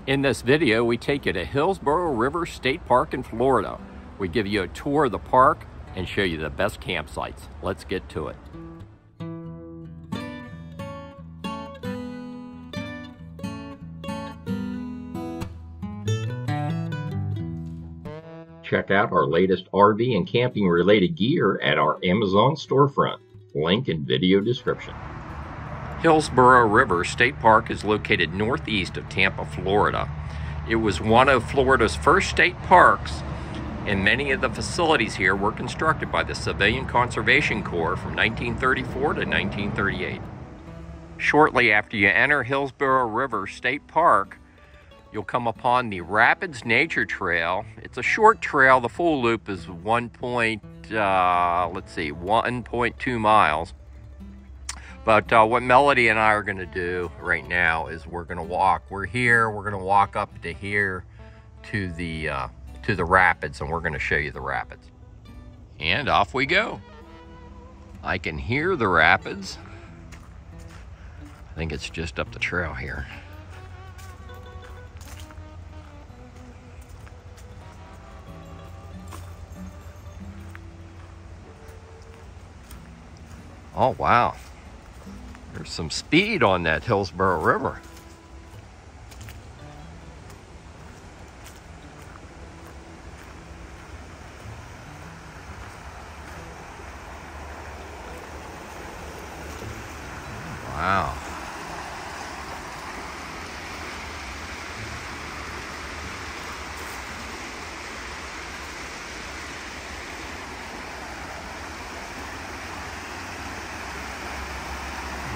In this video, we take you to Hillsborough River State Park in Florida. We give you a tour of the park and show you the best campsites. Let's get to it. Check out our latest RV and camping related gear at our Amazon storefront. Link in video description. Hillsborough River State Park is located northeast of Tampa, Florida. It was one of Florida's first state parks, and many of the facilities here were constructed by the Civilian Conservation Corps from 1934 to 1938. Shortly after you enter Hillsborough River State Park, you'll come upon the Rapids Nature Trail. It's a short trail. The full loop is 1.2 miles. But what Melody and I are going to do right now is we're going to walk. We're going to walk up to here to the rapids, and we're going to show you the rapids. And off we go. I can hear the rapids. I think it's just up the trail here. Oh, wow. There's some speed on that Hillsborough River. Wow.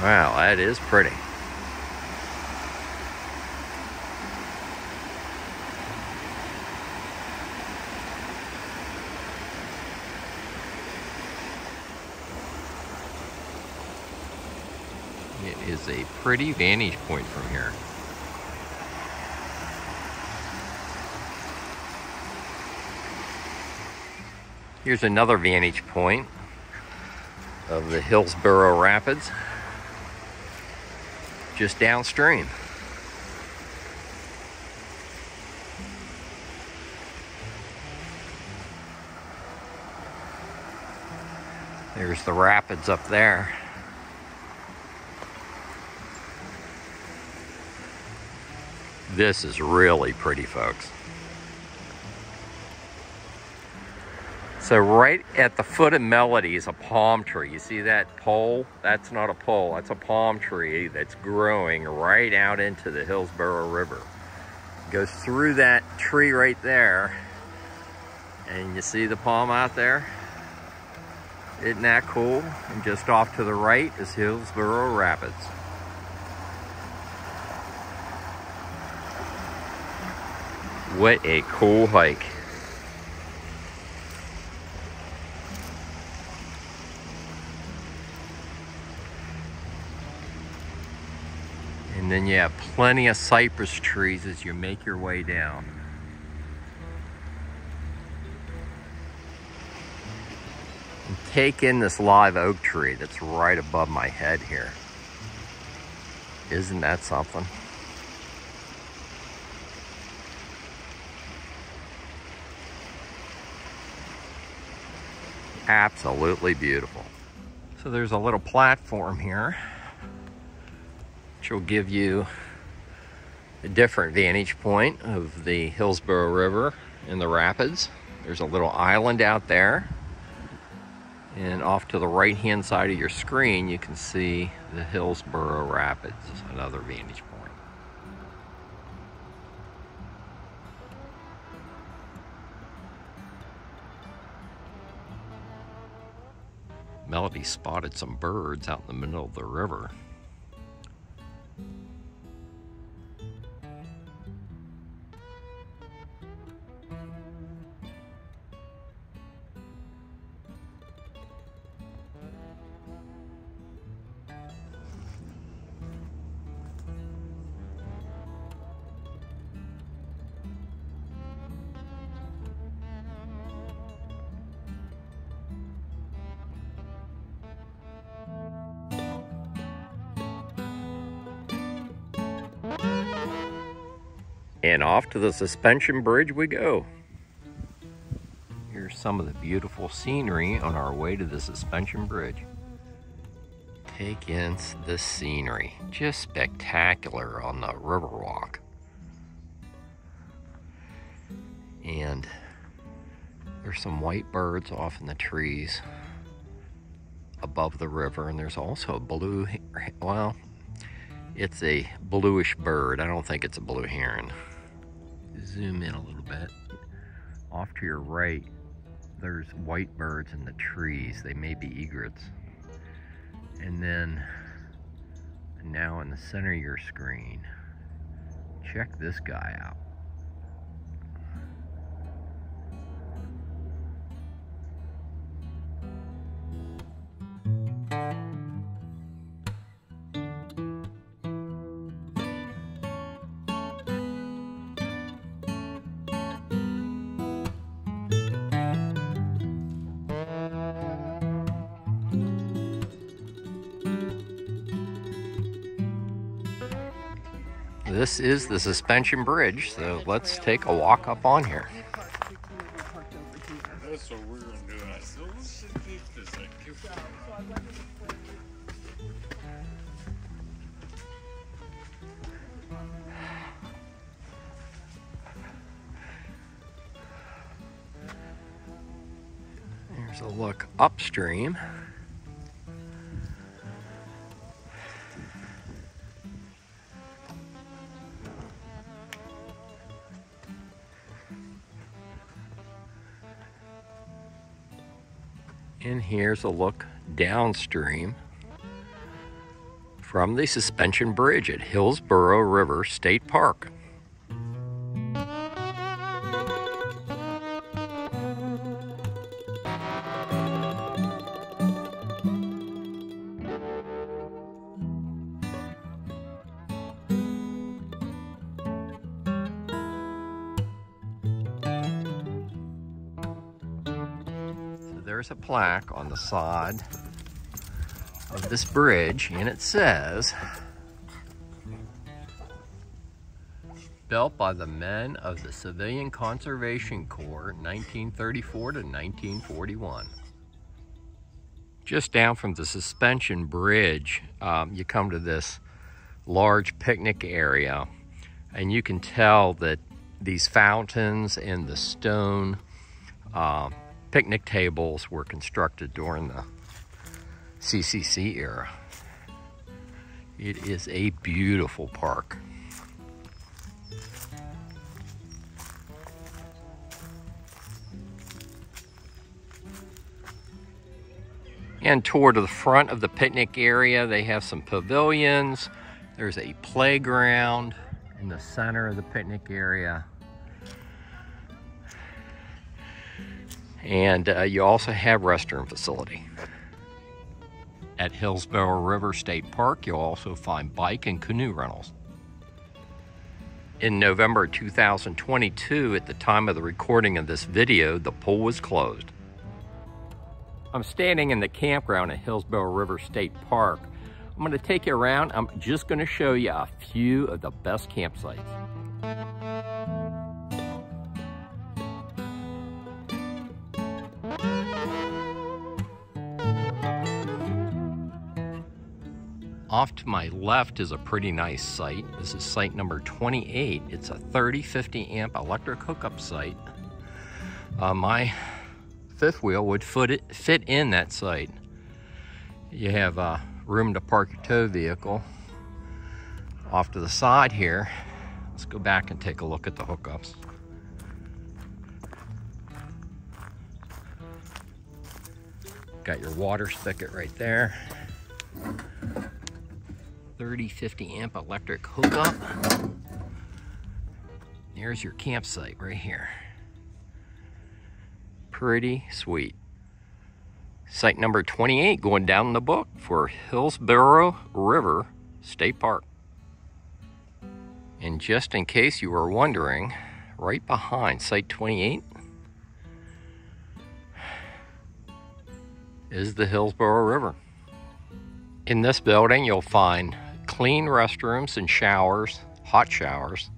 Wow, that is pretty. It is a pretty vantage point from here. Here's another vantage point of the Hillsborough Rapids, just downstream. There's the rapids up there. This is really pretty, folks. So right at the foot of Melody is a palm tree. You see that pole? That's not a pole, that's a palm tree that's growing right out into the Hillsborough River. It goes through that tree right there, and you see the palm out there? Isn't that cool? And just off to the right is Hillsborough Rapids. What a cool hike. And then you have plenty of cypress trees as you make your way down. And take in this live oak tree that's right above my head here. Isn't that something? Absolutely beautiful. So there's a little platform here, which will give you a different vantage point of the Hillsborough River and the rapids. There's a little island out there, and off to the right hand side of your screen you can see the Hillsborough Rapids, another vantage point. Melody spotted some birds out in the middle of the river. And off to the suspension bridge we go. Here's some of the beautiful scenery on our way to the suspension bridge. Take in the scenery. Just spectacular on the Riverwalk. And there's some white birds off in the trees above the river, and there's also a blue, well, it's a bluish bird. I don't think it's a blue heron. Zoom in a little bit. Off to your right, there's white birds in the trees. They may be egrets. And then now in the center of your screen, check this guy out. This is the suspension bridge, so let's take a walk up on here. That's what we're going to do. I said, let's keep this thing. There's a look upstream. And here's a look downstream from the suspension bridge at Hillsborough River State Park. There's a plaque on the side of this bridge, and it says, built by the men of the Civilian Conservation Corps, 1934 to 1941. Just down from the suspension bridge, you come to this large picnic area, and you can tell that these fountains and the stone picnic tables were constructed during the CCC era. It is a beautiful park. And toward the front of the picnic area, they have some pavilions. There's a playground in the center of the picnic area. And you also have restroom facility. At Hillsborough River State Park, you'll also find bike and canoe rentals. In November 2022, at the time of the recording of this video, the pool was closed. I'm standing in the campground at Hillsborough River State Park. I'm going to take you around. I'm just going to show you a few of the best campsites. Off to my left is a pretty nice site. This is site number 28. It's a 30-50 amp electric hookup site. My fifth wheel would fit in that site. You have room to park your tow vehicle. Off to the side here, let's go back and take a look at the hookups. Got your water spigot right there. 30-50 amp electric hookup. There's your campsite right here. Pretty sweet. Site number 28 going down in the book for Hillsborough River State Park. And just in case you were wondering, right behind site 28 is the Hillsborough River. In this building, you'll find clean restrooms and showers, hot showers.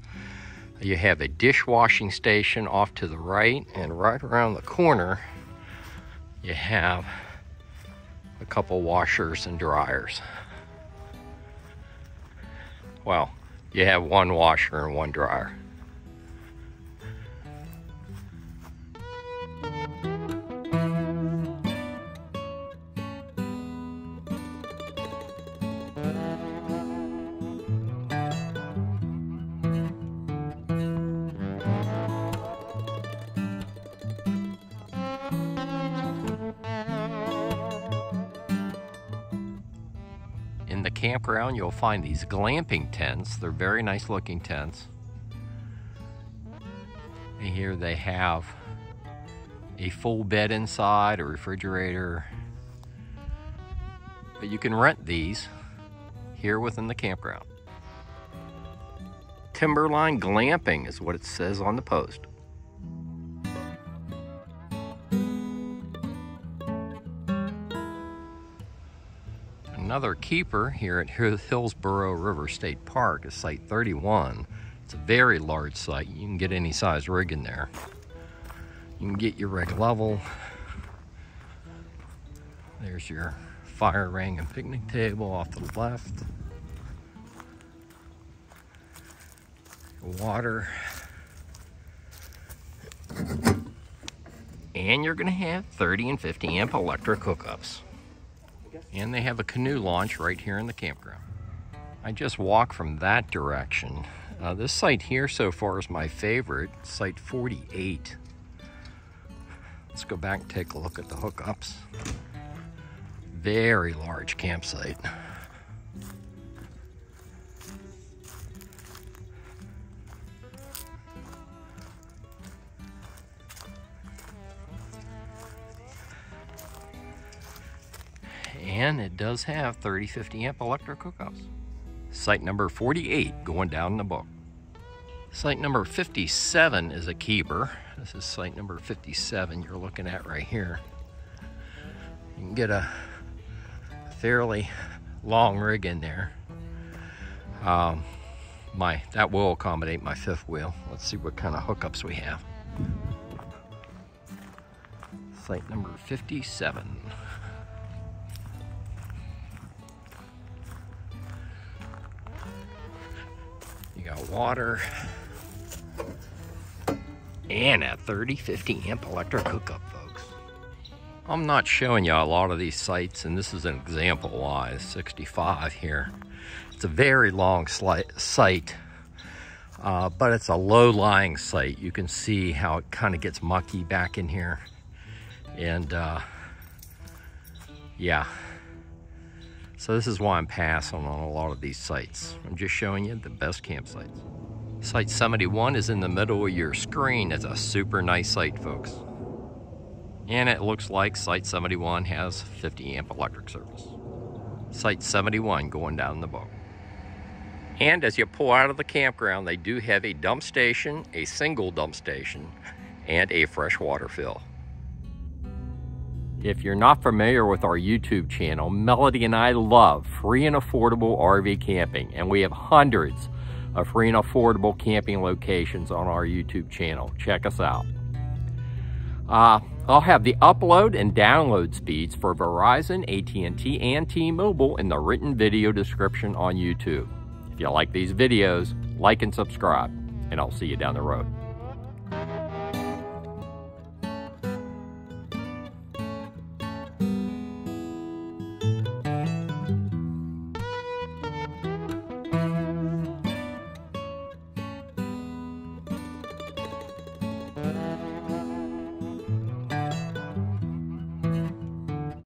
You have a dishwashing station off to the right, and right around the corner you have a couple washers and dryers. Well, you have one washer and one dryer. In the campground, you'll find these glamping tents. They're very nice looking tents. And here they have a full bed inside, a refrigerator. But you can rent these here within the campground. Timberline glamping is what it says on the post. Another keeper here at Hillsborough River State Park is Site 31. It's a very large site. You can get any size rig in there. You can get your rig level. There's your fire ring and picnic table off to the left. Water. And you're going to have 30 and 50 amp electric hookups. And they have a canoe launch right here in the campground. I just walked from that direction. This site here so far is my favorite, Site 48. Let's go back and take a look at the hookups. Very large campsite. And it does have 30-50 amp electric hookups. Site number 48 going down in the book. Site number 57 is a keeper. This is site number 57 you're looking at right here. You can get a fairly long rig in there. That will accommodate my fifth wheel. Let's see what kind of hookups we have. Site number 57. You got water and a 30-50 amp electric hookup, folks. I'm not showing you a lot of these sites, and this is an example why 65 here. It's a very long site, but it's a low-lying site. You can see how it kind of gets mucky back in here, and yeah. So this is why I'm passing on a lot of these sites. I'm just showing you the best campsites. Site 71 is in the middle of your screen. It's a super nice site, folks. And it looks like Site 71 has 50 amp electric service. Site 71 going down the book. And as you pull out of the campground, they do have a dump station, a single dump station, and a freshwater fill. If you're not familiar with our YouTube channel, Melody and I love free and affordable RV camping, and we have hundreds of free and affordable camping locations on our YouTube channel. Check us out. I'll have the upload and download speeds for Verizon, AT&T, and T-Mobile in the written video description on YouTube. If you like these videos, like and subscribe, and I'll see you down the road.